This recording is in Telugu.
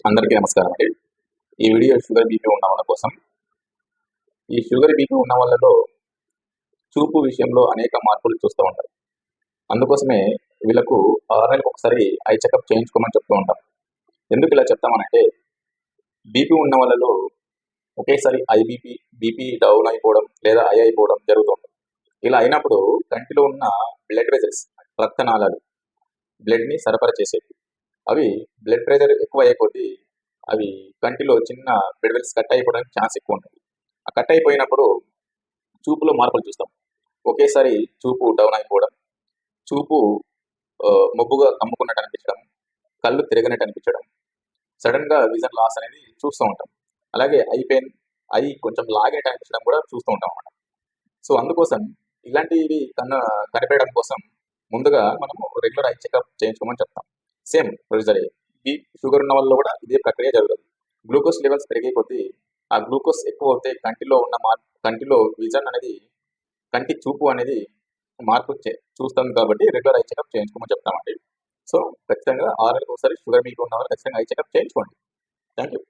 అందరికీ నమస్కారం అండి. ఈ వీడియో షుగర్ బీపీ ఉన్న వాళ్ళ కోసం. ఈ షుగర్ బీపీ ఉన్న వాళ్ళలో చూపు విషయంలో అనేక మార్పులు చూస్తూ ఉంటారు. అందుకోసమే వీళ్ళకు 6 నెలలకు ఒకసారి ఐ చెకప్ చేయించుకోమని చెప్తూ ఉంటాం. ఎందుకు ఇలా చెప్తామనంటే బీపీ ఉన్న వాళ్ళలో ఒకేసారి బీపీ డౌన్ అయిపోవడం లేదా ఐ అయిపోవడం జరుగుతుంది. ఇలా అయినప్పుడు కంటిలో ఉన్న బ్లడ్ వెజల్స్, రక్తనాళాలు, బ్లడ్ని సరఫరా చేసేవి, అవి బ్లడ్ ప్రెషర్ ఎక్కువ అయ్యే కొద్దీ అవి కంటిలో చిన్న బ్లడ్ వెల్స్ కట్ అయిపోవడానికి ఛాన్స్ ఎక్కువ ఉంటుంది. ఆ కట్ అయిపోయినప్పుడు చూపులో మార్పులు చూస్తాం. ఒకేసారి చూపు డౌన్ అయిపోవడం, చూపు మొబ్బుగా కమ్ముకున్నట్టు అనిపించడం, కళ్ళు తిరగనట్టు అనిపించడం, సడన్గా విజన్ లాస్ అనేది చూస్తూ ఉంటాం. అలాగే ఐ పెయిన్, ఐ కొంచెం లాగేట అనిపించడం కూడా చూస్తూ ఉంటాం అన్నమాట. సో అందుకోసం ఇలాంటివి కనిపెట్టడం కోసం ముందుగా మనము రెగ్యులర్ ఐ చెకప్ చేయించుకోమని చెప్తాం. సేమ్ ప్రొసీజర్ షుగర్ ఉన్న వాళ్ళు కూడా ఇదే ప్రక్రియ జరుగుతుంది. గ్లూకోజ్ లెవెల్స్ పెరిగే కొద్దీ ఆ గ్లూకోజ్ ఎక్కువ అవుతే కంటిలో విజన్ అనేది, కంటి చూపు అనేది మార్పు చూస్తాం. కాబట్టి రెగ్యులర్ ఐ చెకప్ చేయించుకోమని చెప్తామండి. సో ఖచ్చితంగా 6 నెలలకు ఒకసారి షుగర్ బీపీ ఉన్న వాళ్ళు ఖచ్చితంగా ఐ చెకప్ చేయించుకోండి. Thank you.